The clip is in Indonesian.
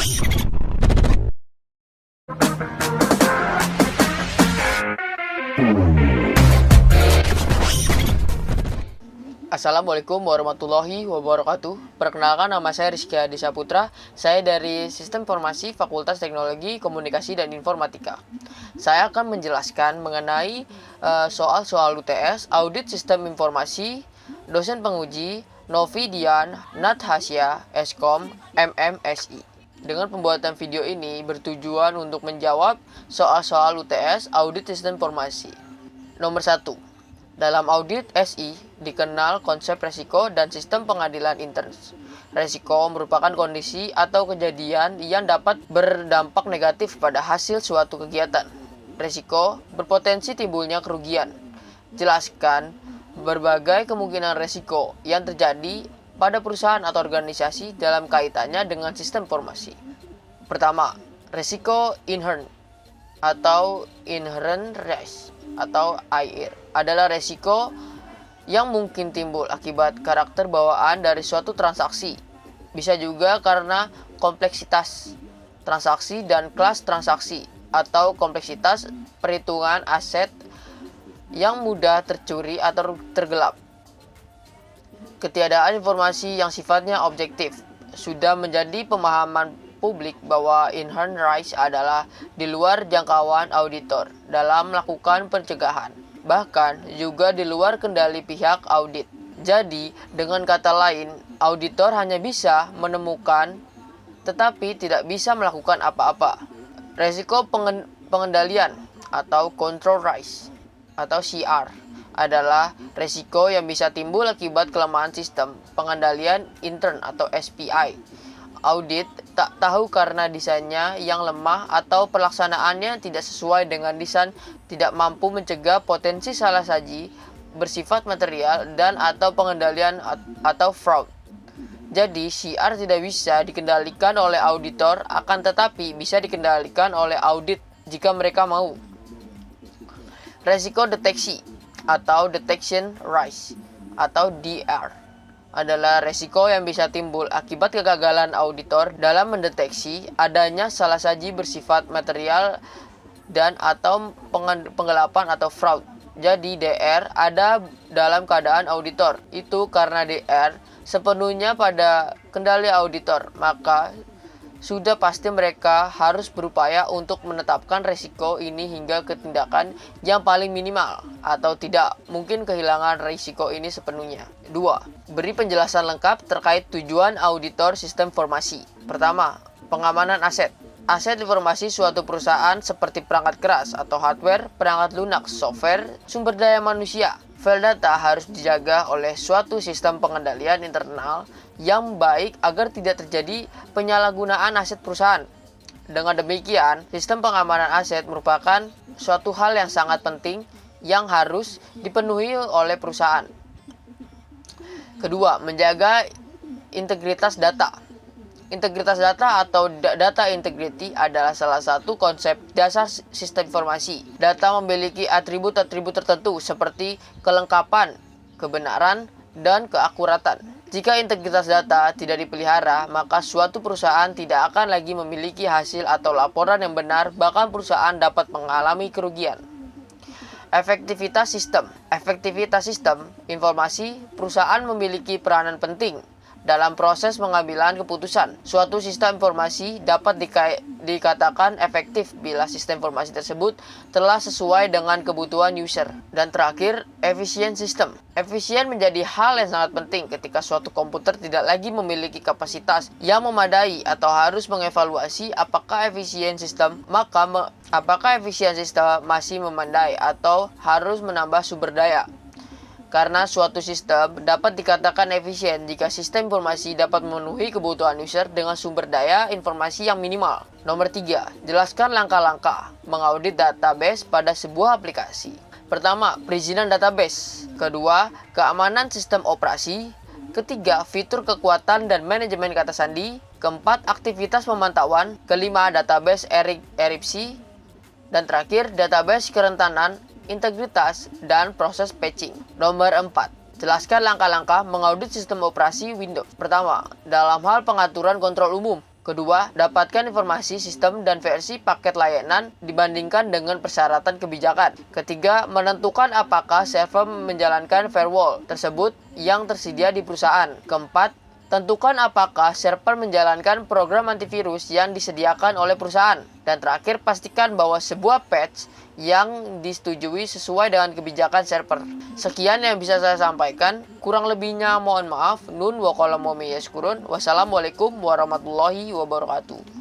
Assalamualaikum warahmatullahi wabarakatuh. Perkenalkan, nama saya Rizky Adi Saputra. Saya dari Sistem Informasi Fakultas Teknologi Komunikasi dan Informatika. Saya akan menjelaskan mengenai soal-soal UTS, Audit Sistem Informasi, dosen penguji, Novi Dian, Nathasya, Eskom, MMSI. Dengan pembuatan video ini bertujuan untuk menjawab soal-soal UTS, Audit Sistem Informasi. Nomor 1. Dalam audit SI, dikenal konsep resiko dan sistem pengadilan intern. Resiko merupakan kondisi atau kejadian yang dapat berdampak negatif pada hasil suatu kegiatan. Resiko berpotensi timbulnya kerugian. Jelaskan berbagai kemungkinan resiko yang terjadi pada perusahaan atau organisasi dalam kaitannya dengan sistem informasi. Pertama, resiko inherent atau inherent risk atau IR adalah resiko yang mungkin timbul akibat karakter bawaan dari suatu transaksi. Bisa juga karena kompleksitas transaksi dan kelas transaksi atau kompleksitas perhitungan aset yang mudah tercuri atau tergelap. Ketiadaan informasi yang sifatnya objektif sudah menjadi pemahaman publik bahwa inherent risk adalah di luar jangkauan auditor dalam melakukan pencegahan, bahkan juga di luar kendali pihak audit. Jadi, dengan kata lain, auditor hanya bisa menemukan tetapi tidak bisa melakukan apa-apa. Resiko pengendalian atau control risk atau CR adalah resiko yang bisa timbul akibat kelemahan sistem pengendalian intern atau SPI. Audit tak tahu karena desainnya yang lemah atau pelaksanaannya tidak sesuai dengan desain, tidak mampu mencegah potensi salah saji bersifat material dan atau pengendalian atau fraud. Jadi CR tidak bisa dikendalikan oleh auditor, akan tetapi bisa dikendalikan oleh audit jika mereka mau. Resiko deteksi atau detection risk atau DR adalah resiko yang bisa timbul akibat kegagalan auditor dalam mendeteksi adanya salah saji bersifat material dan atau penggelapan atau fraud. Jadi DR ada dalam keadaan auditor. Itu karena DR sepenuhnya pada kendali auditor, maka sudah pasti mereka harus berupaya untuk menetapkan resiko ini hingga ke tindakan yang paling minimal atau tidak mungkin kehilangan risiko ini sepenuhnya. 2. Beri penjelasan lengkap terkait tujuan auditor sistem informasi. Pertama, pengamanan aset. Aset informasi suatu perusahaan seperti perangkat keras atau hardware, perangkat lunak, software, sumber daya manusia. File data harus dijaga oleh suatu sistem pengendalian internal yang baik agar tidak terjadi penyalahgunaan aset perusahaan. Dengan demikian, sistem pengamanan aset merupakan suatu hal yang sangat penting yang harus dipenuhi oleh perusahaan. Kedua, menjaga integritas data. Integritas data atau data integrity adalah salah satu konsep dasar sistem informasi. Data memiliki atribut-atribut tertentu seperti kelengkapan, kebenaran, dan keakuratan. Jika integritas data tidak dipelihara, maka suatu perusahaan tidak akan lagi memiliki hasil atau laporan yang benar, bahkan perusahaan dapat mengalami kerugian. Efektivitas sistem. Efektivitas sistem informasi perusahaan memiliki peranan penting dalam proses pengambilan keputusan. Suatu sistem informasi dapat dikatakan efektif bila sistem informasi tersebut telah sesuai dengan kebutuhan user. Dan terakhir, efisien sistem. Efisien menjadi hal yang sangat penting ketika suatu komputer tidak lagi memiliki kapasitas yang memadai atau harus mengevaluasi apakah efisien sistem masih memandai atau harus menambah sumber daya. Karena suatu sistem dapat dikatakan efisien jika sistem informasi dapat memenuhi kebutuhan user dengan sumber daya informasi yang minimal. Nomor 3. Jelaskan langkah-langkah mengaudit database pada sebuah aplikasi. Pertama, perizinan database. Kedua, keamanan sistem operasi. Ketiga, fitur kekuatan dan manajemen kata sandi. Keempat, aktivitas pemantauan. Kelima, database erupsi. Dan terakhir, database kerentanan, integritas, dan proses patching. Nomor 4. Jelaskan langkah-langkah mengaudit sistem operasi Windows. Pertama, dalam hal pengaturan kontrol umum. Kedua, dapatkan informasi sistem dan versi paket layanan dibandingkan dengan persyaratan kebijakan. Ketiga, menentukan apakah server menjalankan firewall tersebut yang tersedia di perusahaan. Keempat, tentukan apakah server menjalankan program antivirus yang disediakan oleh perusahaan. Dan terakhir, pastikan bahwa sebuah patch yang disetujui sesuai dengan kebijakan server. Sekian yang bisa saya sampaikan. Kurang lebihnya mohon maaf. Nun wa qala mu'min yaskurun. Wassalamualaikum warahmatullahi wabarakatuh.